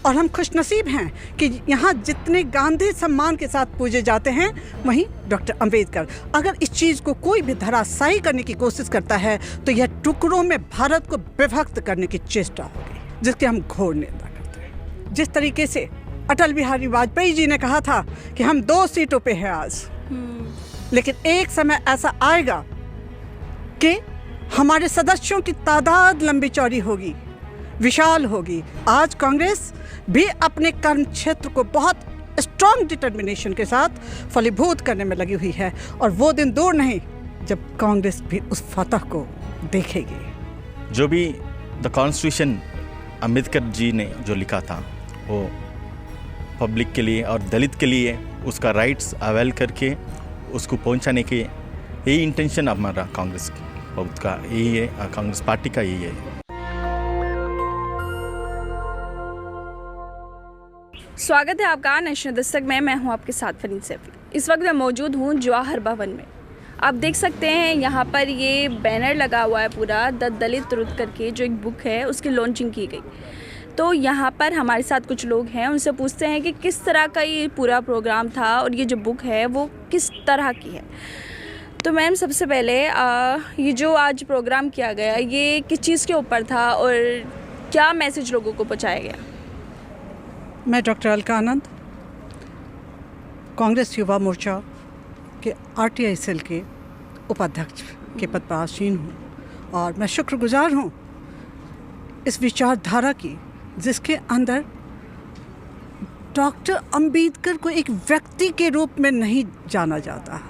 और हम खुशनसीब हैं कि यहाँ जितने गांधी सम्मान के साथ पूजे जाते हैं वहीं डॉक्टर अंबेडकर। अगर इस चीज़ को कोई भी धराशायी करने की कोशिश करता है तो यह टुकड़ों में भारत को विभक्त करने की चेष्टा होगी, जिसकी हम घोर निंदा करते हैं। जिस तरीके से अटल बिहारी वाजपेयी जी ने कहा था कि हम 2 सीटों पे हैं आज, लेकिन एक समय ऐसा आएगा कि हमारे सदस्यों की तादाद लंबी चौड़ी होगी, विशाल होगी। आज कांग्रेस भी अपने कर्म क्षेत्र को बहुत स्ट्रॉन्ग डिटर्मिनेशन के साथ फलीभूत करने में लगी हुई है और वो दिन दूर नहीं जब कांग्रेस भी उस फतह को देखेगी। जो भी द कॉन्स्टिट्यूशन अंबेडकर जी ने जो लिखा था वो पब्लिक के लिए और दलित के लिए उसका राइट्स अवेल करके उसको पहुंचाने के यही इंटेंशन हमारा कांग्रेस का यही है, कांग्रेस पार्टी का यही है। स्वागत है आपका नेशनल दस्तक में। मैं हूं आपके साथ फरीन सैफी। इस वक्त मैं मौजूद हूं जवाहर भवन में। आप देख सकते हैं यहाँ पर ये बैनर लगा हुआ है पूरा, द दलित रुत करके जो एक बुक है उसकी लॉन्चिंग की गई। तो यहाँ पर हमारे साथ कुछ लोग हैं, उनसे पूछते हैं कि किस तरह का ये पूरा प्रोग्राम था और ये जो बुक है वो किस तरह की है। तो मैम, सबसे पहले ये जो आज प्रोग्राम किया गया ये किस चीज़ के ऊपर था और क्या मैसेज लोगों को पहुँचाया गया? मैं डॉक्टर अलका आनंद, कांग्रेस युवा मोर्चा के RTI सेल के उपाध्यक्ष के पद पर आसीन हूँ और मैं शुक्रगुजार हूँ इस विचारधारा की जिसके अंदर डॉक्टर अंबेडकर को एक व्यक्ति के रूप में नहीं जाना जाता,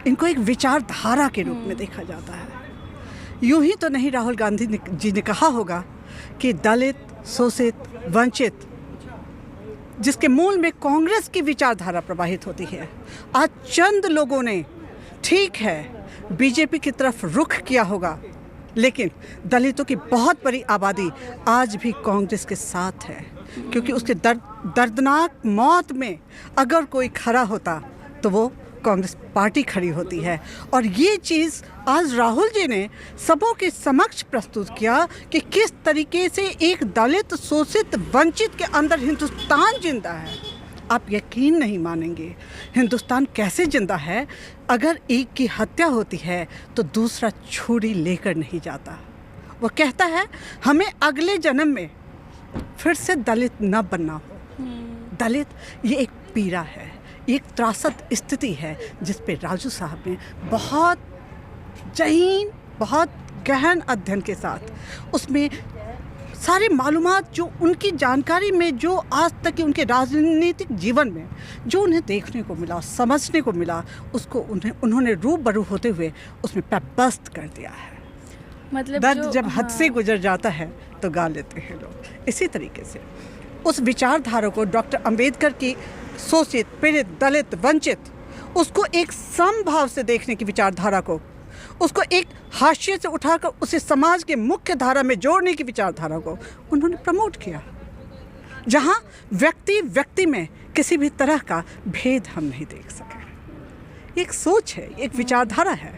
इनको एक विचारधारा के रूप में देखा जाता है। यूं ही तो नहीं राहुल गांधी जी ने कहा होगा कि दलित, शोषित, वंचित, जिसके मूल में कांग्रेस की विचारधारा प्रवाहित होती है, आज चंद लोगों ने ठीक है बीजेपी की तरफ रुख किया होगा, लेकिन दलितों की बहुत बड़ी आबादी आज भी कांग्रेस के साथ है, क्योंकि उसके दर्दनाक मौत में अगर कोई खड़ा होता तो वो कांग्रेस पार्टी खड़ी होती है। और ये चीज़ आज राहुल जी ने सबों के समक्ष प्रस्तुत किया कि किस तरीके से एक दलित, शोषित, वंचित के अंदर हिंदुस्तान जिंदा है। आप यकीन नहीं मानेंगे हिंदुस्तान कैसे जिंदा है। अगर एक की हत्या होती है तो दूसरा छुरी लेकर नहीं जाता। वो कहता है हमें अगले जन्म में फिर से दलित न बनना हो। दलित ये एक पीड़ा है, एक त्रासद स्थिति है जिस पे राजू साहब ने बहुत जहीन, बहुत गहन अध्ययन के साथ उसमें सारी मालूमात जो उनकी जानकारी में, जो आज तक के उनके राजनीतिक जीवन में जो उन्हें देखने को मिला, समझने को मिला, उसको उन्होंने रूबरू होते हुए उसमें पैबस्त कर दिया है। मतलब दर्द जब हद से गुजर जाता है तो गा लेते हैं लोग। इसी तरीके से उस विचारधारा को डॉक्टर अंबेडकर की शोषित, पीड़ित, दलित, वंचित, उसको एक समभाव से देखने की विचारधारा को, उसको एक हाशिए से उठाकर उसे समाज के मुख्य धारा में जोड़ने की विचारधारा को उन्होंने प्रमोट किया, जहां व्यक्ति में किसी भी तरह का भेद हम नहीं देख सके। एक सोच है, एक विचारधारा है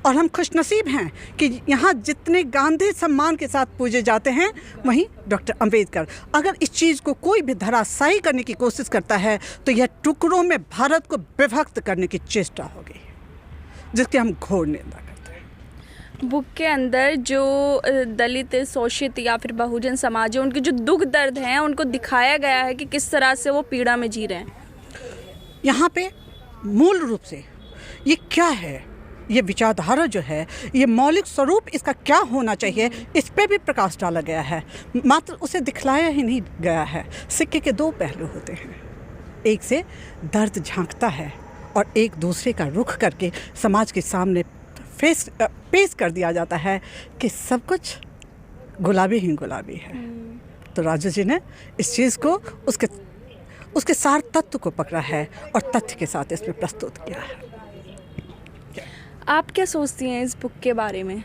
और हम खुशनसीब हैं कि यहाँ जितने गांधी सम्मान के साथ पूजे जाते हैं वहीं डॉक्टर अंबेडकर। अगर इस चीज़ को कोई भी धराशायी करने की कोशिश करता है तो यह टुकड़ों में भारत को विभक्त करने की चेष्टा होगी, जिसकी हम घोर निंदा करते हैं। बुक के अंदर जो दलित, शोषित या फिर बहुजन समाज है, उनके जो दुख दर्द हैं उनको दिखाया गया है कि किस तरह से वो पीड़ा में जी रहे हैं। यहाँ पे मूल रूप से ये क्या है, ये विचारधारा जो है, ये मौलिक स्वरूप इसका क्या होना चाहिए, इस पे भी प्रकाश डाला गया है। मात्र उसे दिखलाया ही नहीं गया है। सिक्के के 2 पहलू होते हैं, एक से दर्द झांकता है और एक दूसरे का रुख करके समाज के सामने पेश कर दिया जाता है कि सब कुछ गुलाबी ही गुलाबी है। तो राजू जी ने इस चीज़ को उसके सार तत्व को पकड़ा है और तथ्य के साथ इसमें प्रस्तुत किया है। आप क्या सोचती हैं इस बुक के बारे में?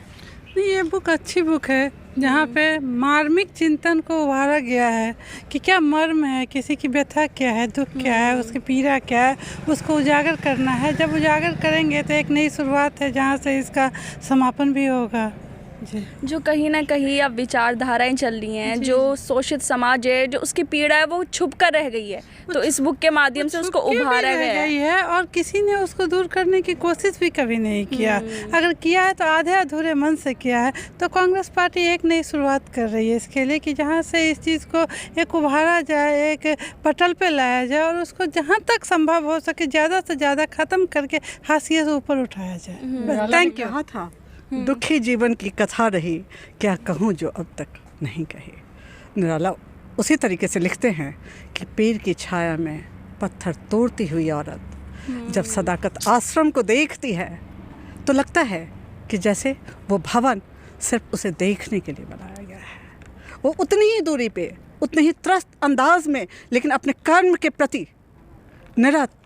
ये बुक अच्छी बुक है, जहाँ पे मार्मिक चिंतन को उभारा गया है कि क्या मर्म है, किसी की व्यथा क्या है, दुख क्या है, उसकी पीड़ा क्या है, उसको उजागर करना है। जब उजागर करेंगे तो एक नई शुरुआत है जहाँ से इसका समापन भी होगा। जी। जो कहीं ना कहीं अब विचारधाराएं चल रही हैं, जो शोषित समाज है, जो उसकी पीड़ा है वो छुप कर रह गई है, तो इस बुक के माध्यम से उसको उभारा गया है। और किसी ने उसको दूर करने की कोशिश भी कभी नहीं किया। अगर किया है तो आधे अधूरे मन से किया है। तो कांग्रेस पार्टी एक नई शुरुआत कर रही है इसके लिए कि जहाँ से इस चीज़ को एक उभारा जाए, एक पटल पे लाया जाए और उसको जहाँ तक संभव हो सके ज़्यादा से ज़्यादा ख़त्म करके हाशिए से ऊपर उठाया जाए। Thank you. कहा था दुखी जीवन की कथा रही, क्या कहूँ जो अब तक नहीं कही। निराला उसी तरीके से लिखते हैं कि पेड़ की छाया में पत्थर तोड़ती हुई औरत जब सदाकत आश्रम को देखती है तो लगता है कि जैसे वो भवन सिर्फ उसे देखने के लिए बनाया गया है। वो उतनी ही दूरी पे, उतने ही त्रस्त अंदाज में, लेकिन अपने कर्म के प्रति निरत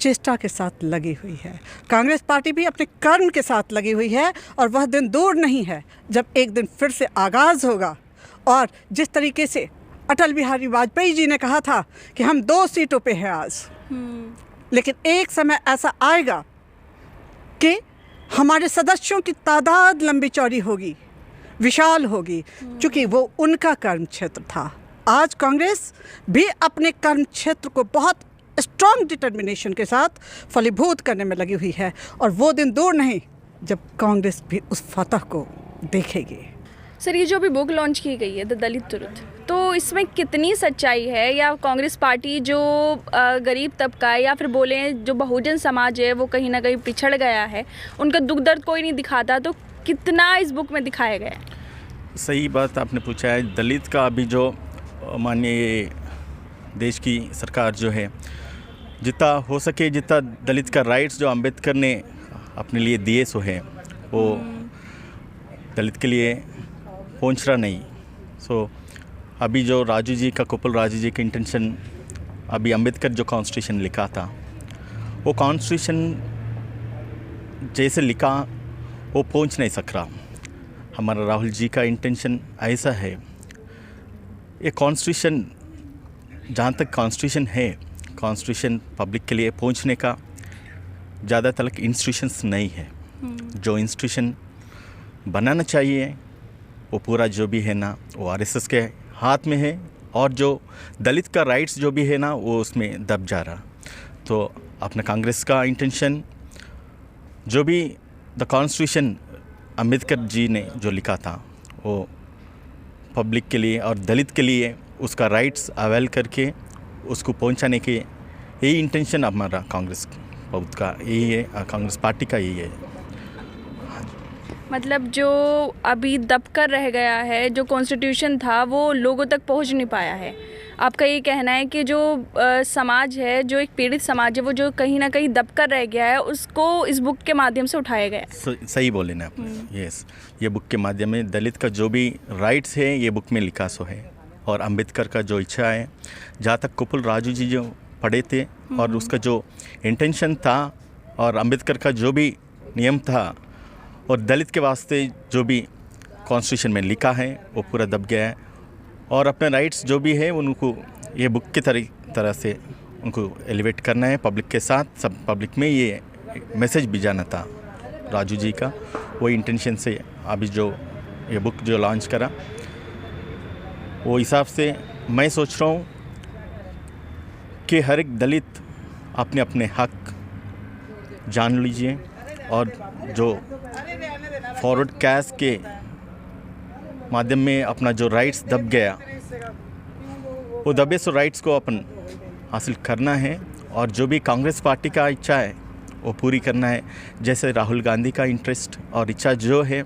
चेष्टा के साथ लगी हुई है। कांग्रेस पार्टी भी अपने कर्म के साथ लगी हुई है और वह दिन दूर नहीं है जब एक दिन फिर से आगाज़ होगा। और जिस तरीके से अटल बिहारी वाजपेयी जी ने कहा था कि हम 2 सीटों पे हैं आज, लेकिन एक समय ऐसा आएगा कि हमारे सदस्यों की तादाद लंबी चौड़ी होगी, विशाल होगी, क्योंकि वो उनका कर्म क्षेत्र था। आज कांग्रेस भी अपने कर्म क्षेत्र को बहुत स्ट्रॉन्ग डिटर्मिनेशन के साथ फलीभूत करने में लगी हुई है और वो दिन दूर नहीं जब कांग्रेस भी उस फतह को देखेगी। सर, ये जो अभी बुक लॉन्च की गई है द दलित तुरुत, तो इसमें कितनी सच्चाई है, या कांग्रेस पार्टी जो गरीब तबका है या फिर बोले जो बहुजन समाज है वो कहीं ना कहीं पिछड़ गया है, उनका दुख दर्द कोई नहीं दिखाता, तो कितना इस बुक में दिखाया गया है? सही बात आपने पूछा है। दलित का अभी जो माननीय देश की सरकार जो है, जितना हो सके जितना दलित का राइट्स जो अंबेडकर ने अपने लिए दिए सो है वो दलित के लिए पहुंच रहा नहीं। सो अभी जो राजू जी का, कुपल राजू जी का इंटेंशन, अभी अंबेडकर जो कॉन्स्टिट्यूशन लिखा था वो कॉन्स्टिट्यूशन जैसे लिखा वो पहुंच नहीं सक रहा। हमारा राहुल जी का इंटेंशन ऐसा है, ये कॉन्स्टिट्यूशन जहाँ तक कॉन्स्टिट्यूशन है, कॉन्स्टिट्यूशन पब्लिक के लिए पहुंचने का ज़्यादा तक इंस्टीट्यूशंस नहीं है। जो इंस्टीट्यूशन बनाना चाहिए वो पूरा जो भी है ना वो आरएसएस के हाथ में है, और जो दलित का राइट्स जो भी है ना वो उसमें दब जा रहा। तो अपना कांग्रेस का इंटेंशन जो भी द कॉन्स्टिट्यूशन अंबेडकर जी ने जो लिखा था वो पब्लिक के लिए और दलित के लिए उसका राइट्स अवेल करके उसको पहुंचाने के यही इंटेंशन हमारा कांग्रेस बहुत का यही है, कांग्रेस पार्टी का यही है। मतलब जो अभी दब कर रह गया है, जो कॉन्स्टिट्यूशन था वो लोगों तक पहुंच नहीं पाया है। आपका ये कहना है कि जो समाज है, जो एक पीड़ित समाज है, वो जो कहीं ना कहीं दब कर रह गया है, उसको इस बुक के माध्यम से उठाया गया है। सही बोले ना आपने। यस, ये बुक के माध्यम में दलित का जो भी राइट्स है ये बुक में लिखा सो है। और अंबेडकर का जो इच्छा है, जहाँ तक कुपल राजू जी जो पढ़े थे और उसका जो इंटेंशन था और अंबेडकर का जो भी नियम था और दलित के वास्ते जो भी कॉन्स्टिट्यूशन में लिखा है वो पूरा दब गया है। और अपने राइट्स जो भी है उनको ये बुक की तरह से उनको एलिवेट करना है पब्लिक के साथ, सब पब्लिक में ये मैसेज भी जाना था राजू जी का। वो इंटेंशन से अभी जो ये बुक जो लॉन्च करा, वो हिसाब से मैं सोच रहा हूँ कि हर एक दलित अपने अपने हक जान लीजिए, और जो फॉरवर्ड कैस्ट के माध्यम में अपना जो राइट्स दब गया, वो दबे सो राइट्स को अपन हासिल करना है। और जो भी कांग्रेस पार्टी का इच्छा है वो पूरी करना है। जैसे राहुल गांधी का इंटरेस्ट और इच्छा जो है,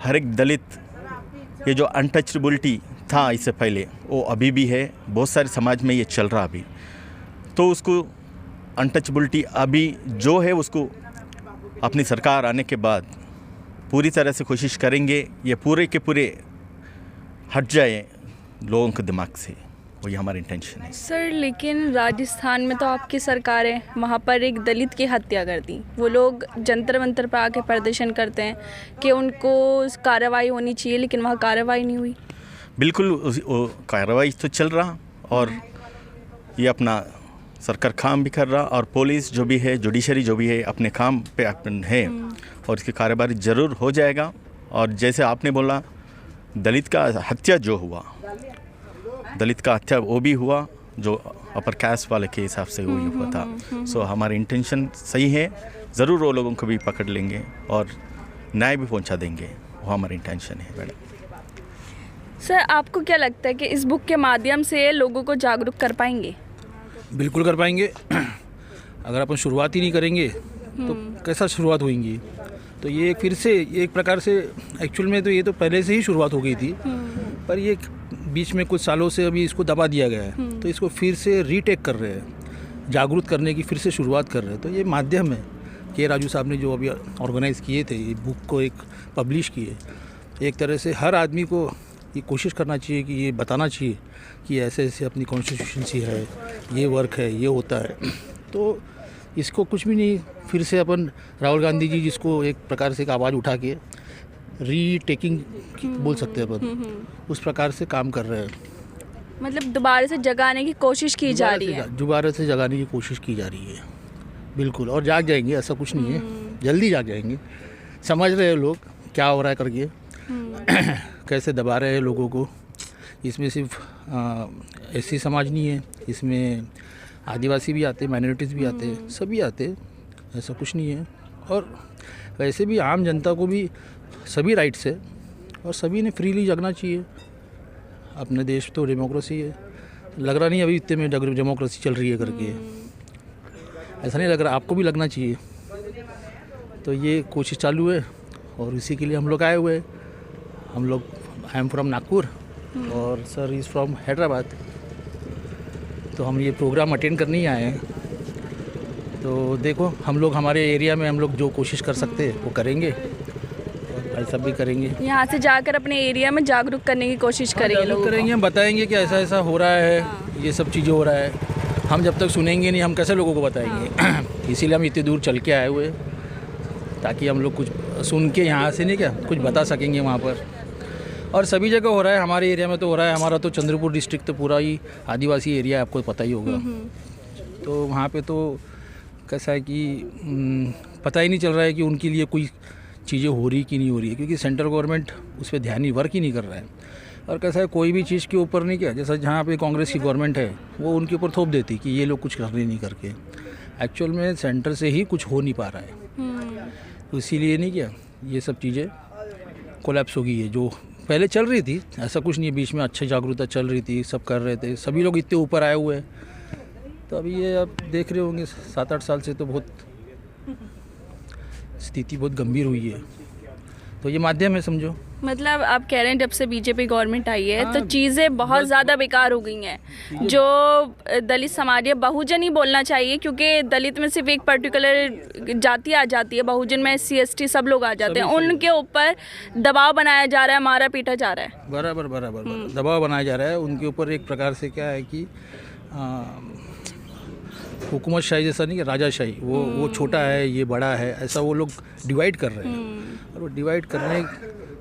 हर एक दलित, ये जो अनटचेबिलिटी था इससे पहले वो अभी भी है, बहुत सारे समाज में ये चल रहा अभी, तो उसको अनटचेबिलिटी अभी जो है उसको अपनी सरकार आने के बाद पूरी तरह से कोशिश करेंगे ये पूरे के पूरे हट जाए लोगों के दिमाग से। वही हमारा इंटेंशन है। सर, लेकिन राजस्थान में तो आपकी सरकार है, वहाँ पर एक दलित की हत्या कर दी। वो लोग जंतर मंतर पर आके प्रदर्शन करते हैं कि उनको कार्रवाई होनी चाहिए, लेकिन वहाँ कार्रवाई नहीं हुई। बिल्कुल वो कार्रवाई तो चल रहा और ये अपना सरकार काम भी कर रहा, और पुलिस जो भी है, जुडिशरी जो भी है अपने काम पे अपन है, और इसकी कार्रवाई ज़रूर हो जाएगा। और जैसे आपने बोला दलित का हत्या जो हुआ, दलित का हत्या वो भी हुआ जो अपर कास्ट वाले के हिसाब से वही हुआ था। सो हमारी इंटेंशन सही है, ज़रूर वो लोगों को भी पकड़ लेंगे और न्याय भी पहुंचा देंगे, वो हमारी इंटेंशन है मैडम। सर, आपको क्या लगता है कि इस बुक के माध्यम से लोगों को जागरूक कर पाएंगे? बिल्कुल कर पाएंगे। अगर अपन शुरुआत ही नहीं करेंगे तो कैसा शुरुआत होगी? तो ये फिर से एक प्रकार से एक्चुअल में तो ये तो पहले से ही शुरुआत हो गई थी, पर ये बीच में कुछ सालों से अभी इसको दबा दिया गया है, तो इसको फिर से रीटेक कर रहे हैं, जागरूक करने की फिर से शुरुआत कर रहे हैं। तो ये माध्यम है के राजू साहब ने जो अभी ऑर्गेनाइज़ किए थे, ये बुक को एक पब्लिश किए, एक तरह से हर आदमी को ये कोशिश करना चाहिए कि ये बताना चाहिए कि ऐसे ऐसे अपनी कॉन्स्टिट्यूशंसी है, ये वर्क है, ये होता है। तो इसको कुछ भी नहीं, फिर से अपन राहुल गांधी जी जिसको एक प्रकार से एक आवाज़ उठा के रीटेकिंग बोल सकते हैं अपन, उस प्रकार से काम कर रहे हैं। मतलब दोबारा से जगाने की कोशिश की जा रही है। दोबारा से जगाने की कोशिश की जा रही है, बिल्कुल। और जाग जाएंगे, ऐसा कुछ नहीं है, जल्दी जाग जाएंगे। समझ रहे हैं लोग क्या हो रहा है करके, कैसे दबा रहे हैं लोगों को। इसमें सिर्फ एससी समाज नहीं है, इसमें आदिवासी भी आते, माइनॉरिटीज़ भी आते, सभी आते, ऐसा कुछ नहीं है। और वैसे भी आम जनता को भी सभी राइट्स है और सभी ने फ्रीली जगना चाहिए। अपने देश तो डेमोक्रेसी है, लग रहा नहीं अभी इतने में डेमोक्रेसी चल रही है करके, ऐसा नहीं लग रहा, आपको भी लगना चाहिए। तो ये कोशिश चालू है और इसी के लिए हम लोग आए हुए हैं। हम लोग, आई एम फ्रॉम नागपुर और सर इज़ फ्रॉम हैदराबाद, तो हम ये प्रोग्राम अटेंड करने ही आए हैं। तो देखो, हम लोग हमारे एरिया में हम लोग जो कोशिश कर सकते हैं वो करेंगे और भाई सब भी करेंगे। यहाँ से जाकर अपने एरिया में जागरूक करने की कोशिश करेंगे, लोगों को। करेंगे, हम बताएंगे कि ऐसा ऐसा हो रहा है, ये सब चीज़ें हो रहा है। हम जब तक सुनेंगे नहीं, हम कैसे लोगों को बताएंगे? इसीलिए हम इतनी दूर चल के आए हुए, ताकि हम लोग कुछ सुन के यहाँ से नहीं क्या कुछ बता सकेंगे वहाँ पर। और सभी जगह हो रहा है, हमारे एरिया में तो हो रहा है। हमारा तो चंद्रपुर डिस्ट्रिक्ट तो पूरा ही आदिवासी एरिया है, आपको पता ही होगा। तो वहाँ पे तो कैसा है कि पता ही नहीं चल रहा है कि उनके लिए कोई चीज़ें हो रही कि नहीं हो रही है, क्योंकि सेंट्रल गवर्नमेंट उस पर ध्यान ही वर्क ही नहीं कर रहा है। और कैसा है, कोई भी चीज़ के ऊपर नहीं क्या, जैसा जहाँ पे कांग्रेस की गवर्नमेंट है वो उनके ऊपर थोप देती कि ये लोग कुछ कर रहे नहीं करके। एक्चुअल में सेंटर से ही कुछ हो नहीं पा रहा है, तो इसीलिए नहीं क्या ये सब चीज़ें कोलैप्स हो गई है। जो पहले चल रही थी, ऐसा कुछ नहीं है, बीच में अच्छी जागरूकता चल रही थी, सब कर रहे थे, सभी लोग इतने ऊपर आए हुए हैं। तो अभी ये आप देख रहे होंगे 7-8 साल से तो बहुत स्थिति बहुत गंभीर हुई है। तो ये माध्यम है, समझो। मतलब आप कह रहे हैं जब से बीजेपी गवर्नमेंट आई है तो चीज़ें बहुत ज़्यादा बेकार हो गई हैं। जो दलित समाज है, बहुजन ही बोलना चाहिए, क्योंकि दलित में सिर्फ एक पर्टिकुलर जाति आ जाती है, बहुजन में SC ST सब लोग आ जाते हैं, उनके ऊपर दबाव बनाया जा रहा है, मारा पीटा जा रहा है। बराबर दबाव बनाया जा रहा है उनके ऊपर। एक प्रकार से क्या है कि हुकूमत शाही जैसा नहीं कि राजाशाही, वो छोटा है, ये बड़ा है, ऐसा वो लोग डिवाइड कर रहे हैं। और वो डिवाइड करने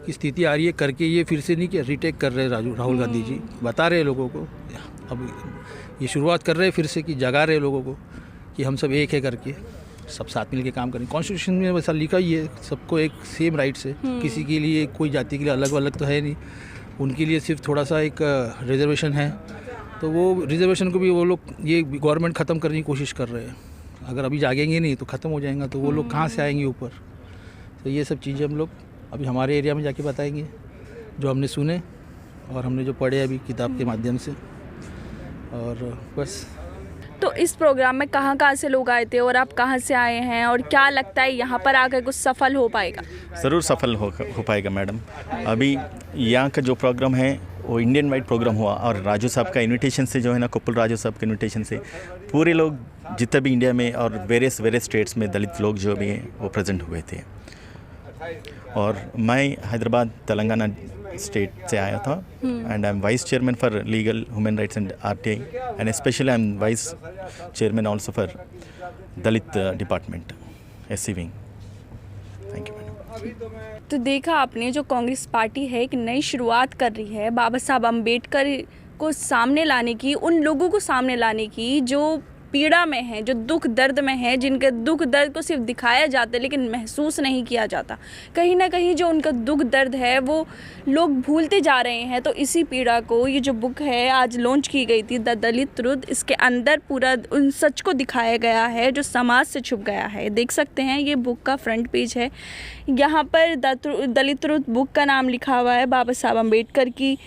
की स्थिति आ रही है करके ये फिर से नहीं कि रीटेक कर रहे हैं राहुल गांधी जी, बता रहे हैं लोगों को। अब ये शुरुआत कर रहे हैं फिर से कि जगा रहे हैं लोगों को कि हम सब एक है करके, सब साथ मिल के काम करें। कॉन्स्टिट्यूशन में वैसा लिखा ही है, सबको एक सेम राइट्स है, किसी के लिए कोई जाति के लिए अलग अलग तो है नहीं, उनके लिए सिर्फ थोड़ा सा एक रिजर्वेशन है। तो वो रिजर्वेशन को भी वो लोग, ये गवर्नमेंट ख़त्म करने की कोशिश कर रहे हैं। अगर अभी जागेंगे नहीं तो ख़त्म हो जाएगा, तो वो लोग कहाँ से आएंगे ऊपर? तो ये सब चीज़ें हम लोग अभी हमारे एरिया में जाके बताएंगे, जो हमने सुने और हमने जो पढ़े अभी किताब के माध्यम से। और बस। तो इस प्रोग्राम में कहाँ से लोग आए थे और आप कहाँ से आए हैं, और क्या लगता है यहाँ पर आकर कुछ सफल हो पाएगा? ज़रूर सफल हो पाएगा मैडम। अभी यहाँ का जो प्रोग्राम है वो इंडियन वाइड प्रोग्राम हुआ, और राजू साहब का इन्विटेशन से जो है ना, कुप्पल राजू साहब के इन्विटेशन से पूरे लोग जितने भी इंडिया में और वेरियस स्टेट्स में दलित लोग जो भी हैं वो प्रेजेंट हुए थे। और मैं हैदराबाद तेलंगाना स्टेट से आया था, and I am vice chairman for legal human rights and RTI, and specially I am vice chairman also for Dalit department SC wing. Thank you madam. तो देखा आपने, जो कांग्रेस पार्टी है एक नई शुरुआत कर रही है, बाबा साहब अम्बेडकर को सामने लाने की, उन लोगों को सामने लाने की जो पीड़ा में हैं, जो दुख दर्द में हैं, जिनके दुख दर्द को सिर्फ दिखाया जाता है लेकिन महसूस नहीं किया जाता, कहीं ना कहीं जो उनका दुख दर्द है वो लोग भूलते जा रहे हैं। तो इसी पीड़ा को ये जो बुक है आज लॉन्च की गई थी, द दलित ट्रुथ, इसके अंदर पूरा उन सच को दिखाया गया है जो समाज से छुप गया है। देख सकते हैं ये बुक का फ्रंट पेज है, यहाँ पर दलित ट्रुथ बुक का नाम लिखा हुआ है, बाबा साहब अम्बेडकर की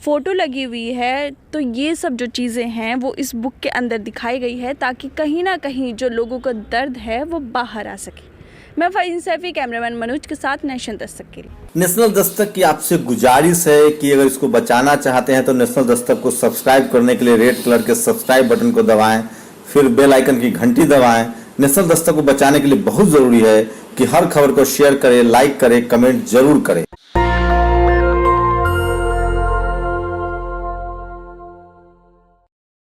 फ़ोटो लगी हुई है। तो ये सब जो चीज़ें हैं वो इस बुक के अंदर दिखाई गई है ताकि कहीं ना कहीं जो लोगों का दर्द है वो बाहर आ सके। मैं फरीन सैफी, कैमरामैन मनोज के साथ नेशनल दस्तक के लिए। नेशनल दस्तक की आपसे गुजारिश है कि अगर इसको बचाना चाहते हैं तो नेशनल दस्तक को सब्सक्राइब करने के लिए रेड कलर के सब्सक्राइब बटन को दबाएं, फिर बेल आइकन की घंटी दबाएं। नेशनल दस्तक को बचाने के लिए बहुत ज़रूरी है कि हर खबर को शेयर करें, लाइक करें, कमेंट जरूर करें।